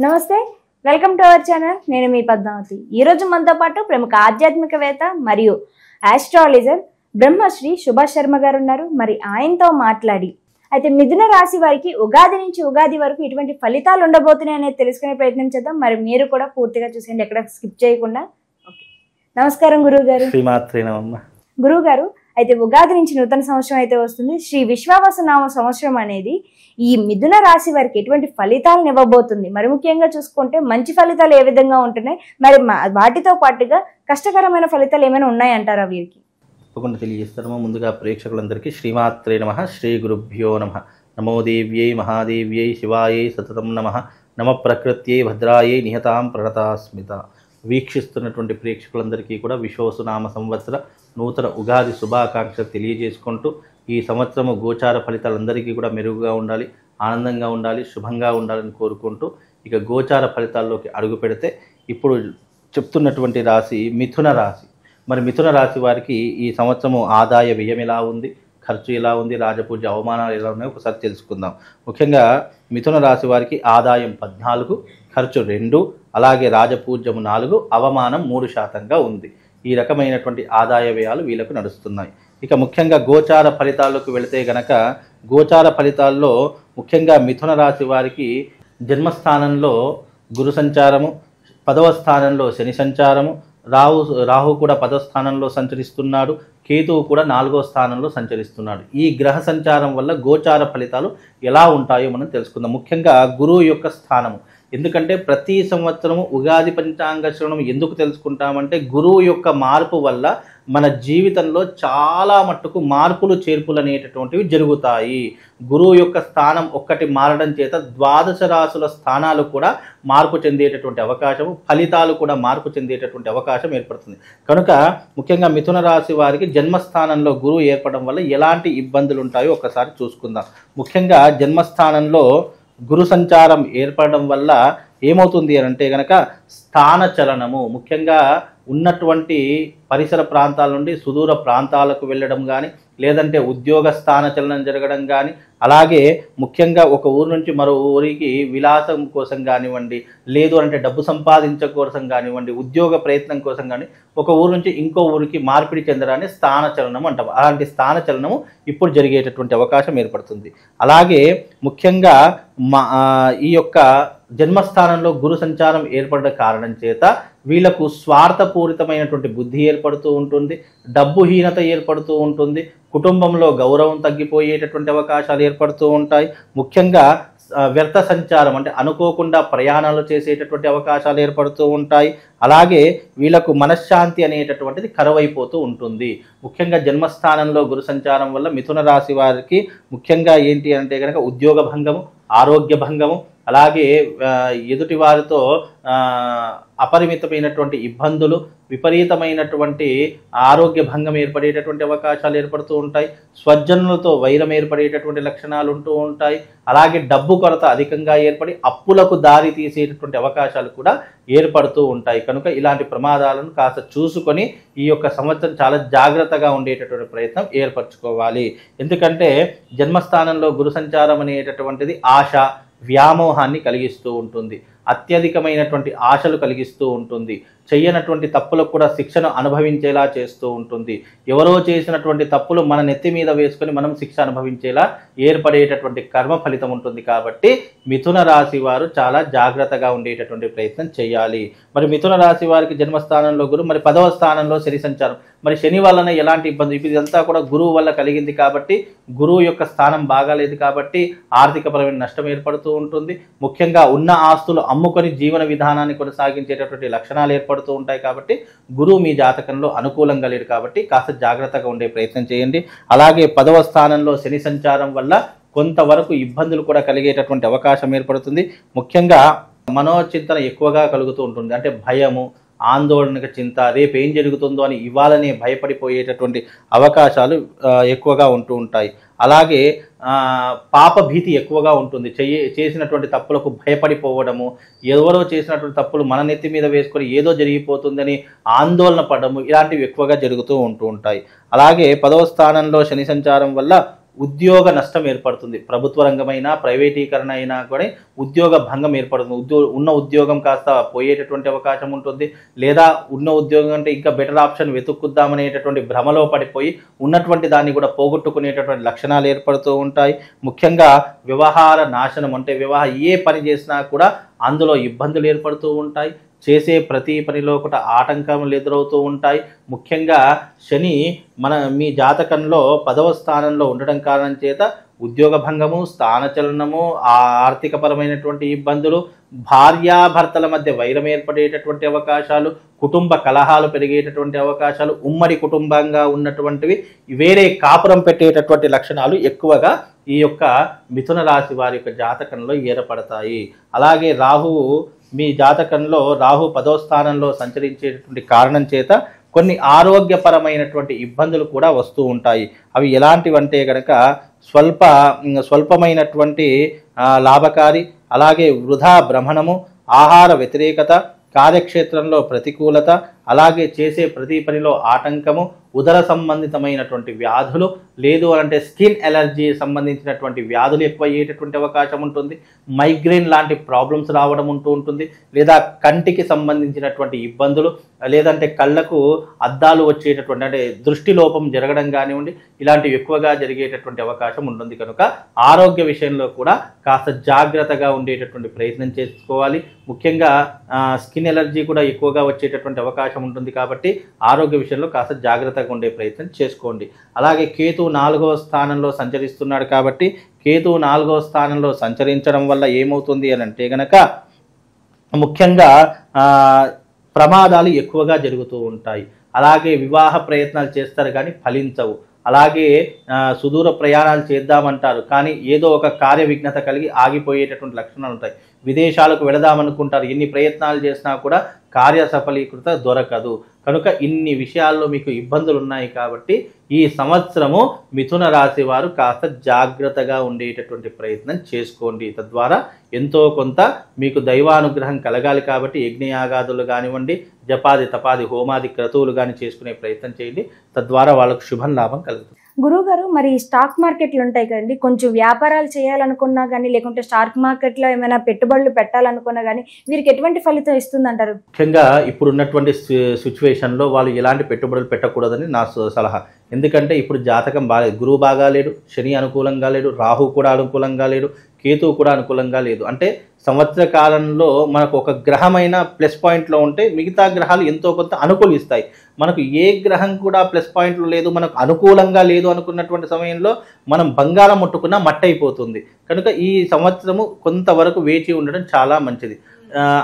నమస్తే, welcome to our channel. నేను మీ పద్మావతి. ఈరోజు మనతో పాటు ప్రముఖ ఆధ్యాత్మికవేత్త మరియు ఆస్ట్రాలజర్ బ్రహ్మశ్రీ సుభాష్ శర్మ గారు ఉన్నారు. మరి ఆయనతో మాట్లాడి అయితే మిథున రాశి వారికి ఉగాది నుంచి ఉగాది వరకు ఇటువంటి ఫలితాలు ఉండబోతున్నాయి అనేది తెలుసుకునే ప్రయత్నం చేద్దాం. మరి మీరు కూడా పూర్తిగా చూసేయండి, ఎక్కడ స్కిప్ చేయకుండా. ఓకే, నమస్కారం గురువు గారు. గురువు గారు, అయితే ఉగాది నుంచి నూతన సంవత్సరం అయితే వస్తుంది. శ్రీ విశ్వావసునామ సంవత్సరం అనేది ఈ మిథున రాశి వారికి ఎటువంటి ఫలితాలను ఇవ్వబోతుంది? మరి ముఖ్యంగా చూసుకుంటే మంచి ఫలితాలు ఏ విధంగా ఉంటున్నాయి, మరి వాటితో పాటుగా కష్టకరమైన ఫలితాలు ఏమైనా ఉన్నాయంటారా వీరికి? తప్పకుండా తెలియజేస్తాము. ముందుగా ప్రేక్షకులందరికీ శ్రీమాత్రే నమః, శ్రీ గురుభ్యో నమః. నమో దేవ్యై మహాదేవ్యై శివాయై సతతం నమః. నమ ప్రకృత్యై భద్రాయై నిహతాం ప్రణతాస్మిత. వీక్షిస్తున్నటువంటి ప్రేక్షకులందరికీ కూడా విశ్వవసునామ సంవత్సర నూతన ఉగాది శుభాకాంక్షలు తెలియజేసుకుంటూ, ఈ సంవత్సరము గోచార ఫలితాలందరికీ కూడా మెరుగుగా ఉండాలి, ఆనందంగా ఉండాలి, శుభంగా ఉండాలని కోరుకుంటూ ఇక గోచార ఫలితాల్లోకి అడుగు పెడితే ఇప్పుడు చెప్తున్నటువంటి రాశి మిథున రాశి. మరి మిథున రాశి వారికి ఈ సంవత్సరము ఆదాయ వ్యయం ఎలా ఉంది, ఖర్చు ఎలా ఉంది, రాజపూజ అవమానాలు ఎలా ఉన్నాయో ఒకసారి తెలుసుకుందాం. ముఖ్యంగా మిథున రాశి వారికి ఆదాయం 14, ఖర్చు 2, అలాగే రాజపూజ్యము 4, అవమానం 3% ఉంది. ఈ రకమైనటువంటి ఆదాయ వ్యయాలు వీళ్ళకు నడుస్తున్నాయి. ఇక ముఖ్యంగా గోచార ఫలితాల్లోకి వెళితే గనక గోచార ఫలితాల్లో ముఖ్యంగా మిథున రాశి వారికి జన్మస్థానంలో గురు సంచారము, 10వ స్థానంలో శని సంచారము, రాహు కూడా 10వ స్థానంలో సంచరిస్తున్నాడు, కేతువు కూడా 4వ స్థానంలో సంచరిస్తున్నాడు. ఈ గ్రహ సంచారం వల్ల గోచార ఫలితాలు ఎలా ఉంటాయో మనం తెలుసుకుందాం. ముఖ్యంగా గురువు యొక్క స్థానము. ఎందుకంటే ప్రతి సంవత్సరము ఉగాది పంచాంగ శ్రవణం ఎందుకు తెలుసుకుంటామంటే గురువు యొక్క మార్పు వల్ల మన జీవితంలో చాలా మట్టుకు మార్పులు చేర్పులు అనేటటువంటివి జరుగుతాయి. గురువు యొక్క స్థానం ఒక్కటి మారడం చేత 12 రాశుల స్థానాలు కూడా మార్పు చెందేటటువంటి అవకాశము, ఫలితాలు కూడా మార్పు చెందేటటువంటి అవకాశం ఏర్పడుతుంది. కనుక ముఖ్యంగా మిథున రాశి వారికి జన్మస్థానంలో గురువు ఏర్పడడం వల్ల ఎలాంటి ఇబ్బందులు ఉంటాయో ఒకసారి చూసుకుందాం. ముఖ్యంగా జన్మస్థానంలో గురు సంచారం ఏర్పడడం వల్ల ఏమవుతుంది అని అంటే కనుక స్థాన చలనము, ముఖ్యంగా ఉన్నటువంటి పరిసర ప్రాంతాల నుండి సుదూర ప్రాంతాలకు వెళ్ళడం కానీ, లేదంటే ఉద్యోగ స్థాన చలనం జరగడం కానీ, అలాగే ముఖ్యంగా ఒక ఊరు నుంచి మరో ఊరికి విలాసం కోసం కానివ్వండి, లేదు అంటే డబ్బు సంపాదించడం కోసం కానివ్వండి, ఉద్యోగ ప్రయత్నం కోసం కానీ ఒక ఊరు నుంచి ఇంకో ఊరికి మార్పిడి చెందడాన్ని స్థాన చలనం అంటాం. అలాంటి స్థాన చలనము ఇప్పుడు జరిగేటటువంటి అవకాశం ఏర్పడుతుంది. అలాగే ముఖ్యంగా ఈ యొక్క జన్మస్థానంలో గురు సంచారం ఏర్పడిన కారణం చేత వీళ్లకు స్వార్థపూరితమైనటువంటి బుద్ధి ఏర్పడుతూ ఉంటుంది, డబ్బుహీనత ఏర్పడుతూ ఉంటుంది, కుటుంబంలో గౌరవం తగ్గిపోయేటటువంటి అవకాశాలు ఏర్పడుతూ ఉంటాయి. ముఖ్యంగా వ్యర్థ సంచారం అంటే అనుకోకుండా ప్రయాణాలు చేసేటటువంటి అవకాశాలు ఏర్పడుతూ ఉంటాయి. అలాగే వీళ్ళకు మనశ్శాంతి అనేటటువంటిది కరువైపోతూ ఉంటుంది. ముఖ్యంగా జన్మస్థానంలో గురు సంచారం వల్ల మిథున రాశి వారికి ముఖ్యంగా ఏంటి అంటే కనుక ఉద్యోగ భంగము, ఆరోగ్య భంగము, అలాగే ఎదుటి వారితో అపరిమితమైనటువంటి ఇబ్బందులు, విపరీతమైనటువంటి ఆరోగ్య భంగం ఏర్పడేటటువంటి అవకాశాలు ఏర్పడుతూ ఉంటాయి. స్వజనులతో వైరం ఏర్పడేటటువంటి లక్షణాలు ఉంటూ ఉంటాయి. అలాగే డబ్బు కొరత అధికంగా ఏర్పడి అప్పులకు దారి తీసేటటువంటి అవకాశాలు కూడా ఏర్పడుతూ ఉంటాయి. కనుక ఇలాంటి ప్రమాదాలను కాస్త చూసుకొని ఈ యొక్క సంవత్సరం చాలా జాగ్రత్తగా ఉండేటటువంటి ప్రయత్నం ఏర్పరచుకోవాలి. ఎందుకంటే జన్మస్థానంలో గురు సంచారం అనేటటువంటిది ఆశ, వ్యామోహాన్ని కలిగిస్తూ ఉంటుంది, అత్యధికమైనటువంటి ఆశలు కలిగిస్తూ ఉంటుంది, చెయ్యనటువంటి తప్పులకు కూడా శిక్షను అనుభవించేలా చేస్తూ ఉంటుంది. ఎవరో చేసినటువంటి తప్పులు మన నెత్తి మీద వేసుకొని మనం శిక్ష అనుభవించేలా ఏర్పడేటటువంటి కర్మ ఫలితం ఉంటుంది. కాబట్టి మిథున రాశి వారు చాలా జాగ్రత్తగా ఉండేటటువంటి ప్రయత్నం చేయాలి. మరి మిథున రాశి వారికి జన్మస్థానంలో గురు, మరి 10వ స్థానంలో శని సంచారం. మరి శని వలన ఎలాంటి ఇబ్బంది? ఇదంతా కూడా గురువు వల్ల కలిగింది కాబట్టి, గురువు యొక్క స్థానం బాగాలేదు కాబట్టి ఆర్థికపరమైన నష్టం ఏర్పడుతూ ఉంటుంది. ముఖ్యంగా ఉన్న ఆస్తులు అమ్ముకొని జీవన విధానాన్ని కొనసాగించేటటువంటి లక్షణాలు ఏర్పడుతూ ఉంటాయి. కాబట్టి గురువు మీ జాతకంలో అనుకూలంగా లేడు కాబట్టి కాస్త జాగ్రత్తగా ఉండే ప్రయత్నం చేయండి. అలాగే 10వ స్థానంలో శని సంచారం వల్ల కొంతవరకు ఇబ్బందులు కూడా కలిగేటటువంటి అవకాశం ఏర్పడుతుంది. ముఖ్యంగా మనోచింతన ఎక్కువగా కలుగుతూ ఉంటుంది. అంటే భయము, ఆందోళనక చింత, రేపు ఏం జరుగుతుందో అని ఇవాళనే భయపడిపోయేటటువంటి అవకాశాలు ఎక్కువగా ఉంటూ ఉంటాయి. అలాగే పాప భీతి ఎక్కువగా ఉంటుంది. చేసినటువంటి తప్పులకు భయపడిపోవడము, ఎవరో చేసినటువంటి తప్పులు మన నెత్తి మీద వేసుకొని ఏదో జరిగిపోతుందని ఆందోళన పడము, ఇలాంటివి ఎక్కువగా జరుగుతూ ఉంటాయి. అలాగే 10వ స్థానంలో శని సంచారం వల్ల ఉద్యోగ నష్టం ఏర్పడుతుంది. ప్రభుత్వ రంగమైనా ప్రైవేటీకరణ అయినా కూడా ఉద్యోగ భంగం ఏర్పడుతుంది. ఉన్న ఉద్యోగం కాస్త పోయేటటువంటి అవకాశం ఉంటుంది. లేదా ఉన్న ఉద్యోగం అంటే ఇంకా బెటర్ ఆప్షన్ వెతుక్కుద్దామనేటటువంటి భ్రమలో పడిపోయి ఉన్నటువంటి దాన్ని కూడా పోగొట్టుకునేటటువంటి లక్షణాలు ఏర్పడుతూ ఉంటాయి. ముఖ్యంగా వ్యవహార నాశనం అంటే ఏ పని చేసినా కూడా అందులో ఇబ్బందులు ఏర్పడుతూ ఉంటాయి. చేసే ప్రతి పనిలో కూడా ఆటంకములు ఎదురవుతూ ఉంటాయి. ముఖ్యంగా శని మీ జాతకంలో 10వ స్థానంలో ఉండడం కారణం చేత ఉద్యోగ భంగము, స్థానచలనము, ఆర్థికపరమైనటువంటి ఇబ్బందులు, భార్యాభర్తల మధ్య వైరం ఏర్పడేటటువంటి అవకాశాలు, కుటుంబ కలహాలు పెరిగేటటువంటి అవకాశాలు, ఉమ్మడి కుటుంబంగా ఉన్నటువంటివి వేరే కాపురం పెట్టేటటువంటి లక్షణాలు ఎక్కువగా ఈ యొక్క మిథున రాశి వారి యొక్క జాతకంలో ఏర్పడతాయి. అలాగే రాహువు మీ జాతకంలో 10వ స్థానంలో సంచరించేటటువంటి కారణం చేత కొన్ని ఆరోగ్యపరమైనటువంటి ఇబ్బందులు కూడా వస్తూ ఉంటాయి. అవి ఎలాంటివంటే కనుక స్వల్పమైనటువంటి లాభకారి, అలాగే వృధా భ్రమణము, ఆహార వ్యతిరేకత, కార్యక్షేత్రంలో ప్రతికూలత, అలాగే చేసే ప్రతి పనిలో ఆటంకము, ఉదర సంబంధితమైనటువంటి వ్యాధులు, లేదు అంటే స్కిన్ ఎలర్జీ సంబంధించినటువంటి వ్యాధులు ఎక్కువ అయ్యేటటువంటి అవకాశం ఉంటుంది. మైగ్రేన్ లాంటి ప్రాబ్లమ్స్ రావడం ఉంటుంది. లేదా కంటికి సంబంధించినటువంటి ఇబ్బందులు, లేదంటే కళ్ళకు అద్దాలు వచ్చేటటువంటి అంటే దృష్టి లోపం జరగడం కానివ్వండి, ఇలాంటివి ఎక్కువగా జరిగేటటువంటి అవకాశం ఉంటుంది. కనుక ఆరోగ్య విషయంలో కూడా కాస్త జాగ్రత్తగా ఉండేటటువంటి ప్రయత్నం చేసుకోవాలి. ముఖ్యంగా స్కిన్ ఎలర్జీ కూడా ఎక్కువగా వచ్చేటటువంటి అవకాశం ఉంటుంది. కాబట్టి ఆరోగ్య విషయంలో కాస్త జాగ్రత్తగా ఉండే ప్రయత్నం చేసుకోండి. అలాగే కేతు 4వ స్థానంలో సంచరిస్తున్నాడు కాబట్టి కేతు 4వ స్థానంలో సంచరించడం వల్ల ఏమవుతుంది అని అంటే గనక ముఖ్యంగా ప్రమాదాలు ఎక్కువగా జరుగుతూ ఉంటాయి. అలాగే వివాహ ప్రయత్నాలు చేస్తారు కానీ ఫలించవు. అలాగే సుదూర ప్రయాణాలు చేద్దామంటారు కానీ ఏదో ఒక కార్య విఘ్నత కలిగి ఆగిపోయేటటువంటి లక్షణాలు ఉంటాయి. విదేశాలకు వెళదామనుకుంటారు, ఎన్ని ప్రయత్నాలు చేసినా కూడా కార్య సఫలీకృత దొరకదు. కనుక ఇన్ని విషయాల్లో మీకు ఇబ్బందులు ఉన్నాయి. కాబట్టి ఈ సంవత్సరము మిథున రాశి వారు కాస్త జాగ్రత్తగా ఉండేటటువంటి ప్రయత్నం చేసుకోండి. తద్వారా ఎంతో కొంత మీకు దైవానుగ్రహం కలగాలి. కాబట్టి యజ్ఞయాగాదులు కానివ్వండి, జపాది తపాది హోమాది క్రతువులు కానీ చేసుకునే ప్రయత్నం చేయండి. తద్వారా వాళ్ళకు శుభం లాభం కలుగుతుంది. గురువుగారు, మరి స్టాక్ మార్కెట్లు ఉంటాయి కదండి, కొంచెం వ్యాపారాలు చేయాలనుకున్నా కానీ లేకుంటే స్టాక్ మార్కెట్లో ఏమైనా పెట్టుబడులు పెట్టాలనుకున్నా కానీ వీరికి ఎటువంటి ఫలితం ఇస్తుందంటారు? ముఖ్యంగా ఇప్పుడున్నటువంటి సిచ్యువేషన్లో వాళ్ళు ఎలాంటి పెట్టుబడులు పెట్టకూడదని నా సలహా. ఎందుకంటే ఇప్పుడు జాతకం బాగాలేదు, గురువు బాగా లేడు, శని అనుకూలంగా లేడు, రాహు కూడా అనుకూలంగా లేడు, కేతువు కూడా అనుకూలంగా లేదు. అంటే సంవత్సర కాలంలో మనకు ఒక గ్రహమైన ప్లస్ పాయింట్లో ఉంటే మిగతా గ్రహాలు ఎంతో కొంత అనుకూలిస్తాయి. మనకు ఏ గ్రహం కూడా ప్లస్ పాయింట్లు లేదు, మనకు అనుకూలంగా లేదు అనుకున్నటువంటి సమయంలో మనం బంగారం ముట్టుకున్నా మట్టయిపోతుంది. కనుక ఈ సంవత్సరము కొంతవరకు వేచి ఉండడం చాలా మంచిది.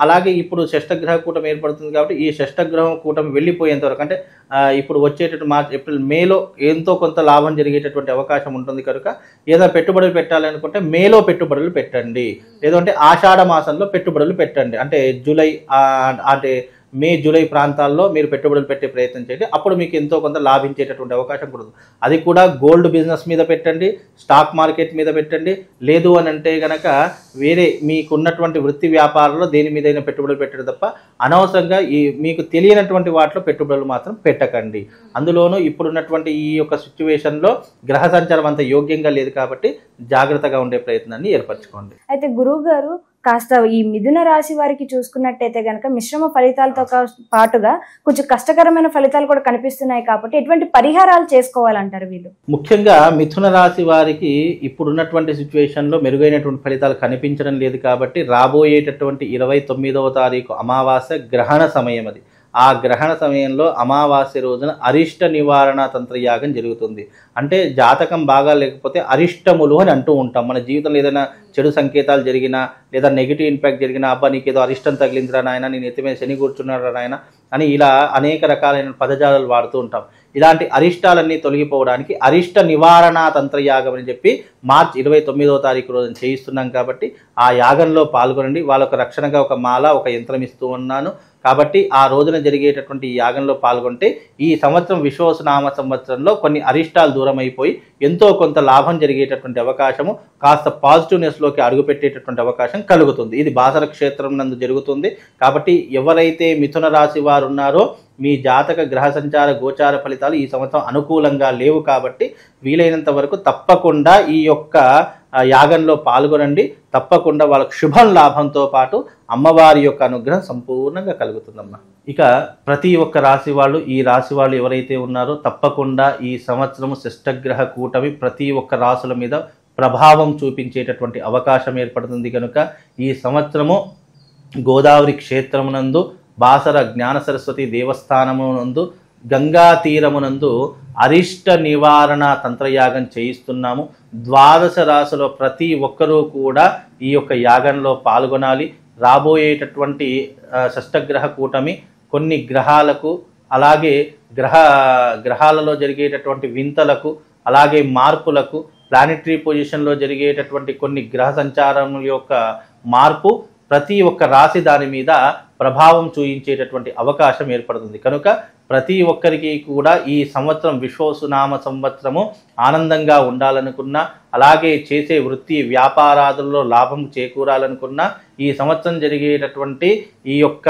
అలాగే ఇప్పుడు షష్టగ్రహ కూటమి ఏర్పడుతుంది కాబట్టి ఈ షష్టగ్రహ కూటమి వెళ్ళిపోయేంత వరకు అంటే ఇప్పుడు వచ్చేటటువంటి మార్చ్, ఏప్రిల్, మేలో ఎంతో కొంత లాభం జరిగేటటువంటి అవకాశం ఉంటుంది. కనుక ఏదైనా పెట్టుబడులు పెట్టాలనుకుంటే మేలో పెట్టుబడులు పెట్టండి, లేదంటే ఆషాఢ మాసంలో పెట్టుబడులు పెట్టండి. అంటే జూలై అంటే మే జూలై ప్రాంతాల్లో మీరు పెట్టుబడులు పెట్టే ప్రయత్నం చేయండి. అప్పుడు మీకు ఎంతో కొంత లాభించేటటువంటి అవకాశం కూడా ఉంది. అది కూడా గోల్డ్ బిజినెస్ మీద పెట్టండి, స్టాక్ మార్కెట్ మీద పెట్టండి. లేదు అని అంటే కనుక వేరే మీకున్నటువంటి వృత్తి వ్యాపారంలో దేని మీదైనా పెట్టుబడులు పెట్టడం తప్ప అనవసరంగా మీకు తెలియనటువంటి వాటిలో పెట్టుబడులు మాత్రం పెట్టకండి. అందులోనూ ఇప్పుడున్నటువంటి ఈ యొక్క సిచ్యువేషన్లో గ్రహ సంచారం అంత యోగ్యంగా లేదు కాబట్టి జాగ్రత్తగా ఉండే ప్రయత్నాన్ని ఏర్పరచుకోండి. అయితే గురువు గారు, కాస్త ఈ మిథున రాశి వారికి చూసుకున్నట్టయితే కనుక మిశ్రమ ఫలితాలతో పాటుగా కొంచెం కష్టకరమైన ఫలితాలు కూడా కనిపిస్తున్నాయి. కాబట్టి ఎటువంటి పరిహారాలు చేసుకోవాలంటారు వీళ్ళు? ముఖ్యంగా మిథున రాశి వారికి ఇప్పుడున్నటువంటి సిచ్యువేషన్లో మెరుగైనటువంటి ఫలితాలు కనిపించడం లేదు. కాబట్టి రాబోయేటటువంటి 29వ తారీఖు అమావాస్య గ్రహణ సమయం. అది ఆ గ్రహణ సమయంలో అమావాస్య రోజున అరిష్ట నివారణ తంత్రయాగం జరుగుతుంది. అంటే జాతకం బాగా లేకపోతే అరిష్టములు అని అంటూ ఉంటాం. మన జీవితంలో ఏదైనా చెడు సంకేతాలు జరిగినా లేదా నెగిటివ్ ఇంపాక్ట్ జరిగినా, అబ్బా నీకేదో అరిష్టం తగిలిందిరా నాయన, నేను ఎత్తిమే శని కూర్చున్నారా నాయన అని ఇలా అనేక రకాలైన పదజాలాలు వాడుతూ ఉంటాం. ఇలాంటి అరిష్టాలన్నీ తొలగిపోవడానికి అరిష్ట నివారణ తంత్రయాగం అని చెప్పి మార్చి 29వ తారీఖు రోజున చేయిస్తున్నాం. కాబట్టి ఆ యాగంలో పాల్గొనండి. వాళ్ళకు రక్షణగా ఒక మాల, ఒక యంత్రం ఇస్తూ ఉన్నాను. కాబట్టి ఆ రోజున జరిగేటటువంటి ఈ యాగంలో పాల్గొంటే ఈ సంవత్సరం విశ్వావసునామ సంవత్సరంలో కొన్ని అరిష్టాలు దూరం అయిపోయి ఎంతో కొంత లాభం జరిగేటటువంటి అవకాశము, కాస్త పాజిటివ్నెస్లోకి అడుగుపెట్టేటటువంటి అవకాశం కలుగుతుంది. ఇది బాసర క్షేత్రం నందు జరుగుతుంది. కాబట్టి ఎవరైతే మిథున రాశి వారు ఉన్నారో మీ జాతక గ్రహ సంచార గోచార ఫలితాలు ఈ సంవత్సరం అనుకూలంగా లేవు. కాబట్టి వీలైనంత వరకు తప్పకుండా ఈ యొక్క యాగంలో పాల్గొనండి. తప్పకుండా వాళ్ళకు శుభం లాభంతో పాటు అమ్మవారి యొక్క అనుగ్రహం సంపూర్ణంగా కలుగుతుందమ్మా. ఇక ప్రతి ఒక్క రాశి వాళ్ళు, ఈ రాశి వాళ్ళు ఎవరైతే ఉన్నారో తప్పకుండా ఈ సంవత్సరము శిష్టగ్రహ కూటమి ప్రతి ఒక్క రాశుల మీద ప్రభావం చూపించేటటువంటి అవకాశం ఏర్పడుతుంది. కనుక ఈ సంవత్సరము గోదావరి క్షేత్రమునందు, బాసర జ్ఞాన సరస్వతి దేవస్థానమునందు, గంగా తీరమునందు అరిష్ట నివారణ తంత్రయాగం చేయిస్తున్నాము. 12 రాశుల ప్రతి ఒక్కరూ కూడా ఈ యొక్క యాగంలో పాల్గొనాలి. రాబోయేటటువంటి షష్టగ్రహ కూటమి కొన్ని గ్రహాలకు, అలాగే గ్రహాలలో జరిగేటటువంటి వింతలకు, అలాగే మార్పులకు, ప్లానెటరీ పొజిషన్లో జరిగేటటువంటి కొన్ని గ్రహ సంచారం యొక్క మార్పు ప్రతి ఒక్క రాశి దాని మీద ప్రభావం చూయించేటటువంటి అవకాశం ఏర్పడుతుంది. కనుక ప్రతి ఒక్కరికి కూడా ఈ సంవత్సరం విశ్వావసునామ సంవత్సరము ఆనందంగా ఉండాలనుకున్నా, అలాగే చేసే వృత్తి వ్యాపారాదుల్లో లాభం చేకూరాలనుకున్నా ఈ సంవత్సరం జరిగేటటువంటి ఈ యొక్క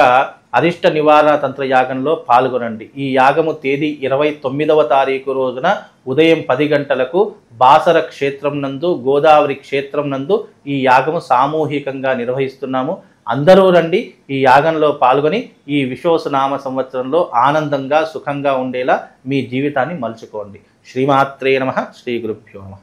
అరిష్ట నివారణ తంత్ర యాగంలో పాల్గొనండి. ఈ యాగము తేదీ 29వ తారీఖు రోజున ఉదయం 10 గంటలకు బాసర క్షేత్రం నందు, గోదావరి క్షేత్రం నందు ఈ యాగము సామూహికంగా నిర్వహిస్తున్నాము. అందరూ రండి, ఈ యాగంలో పాల్గొని ఈ విశ్వావసునామ సంవత్సరంలో ఆనందంగా సుఖంగా ఉండేలా మీ జీవితాన్ని మలుచుకోండి. శ్రీమాత్రే నమః. శ్రీ గురుభ్యో నమః.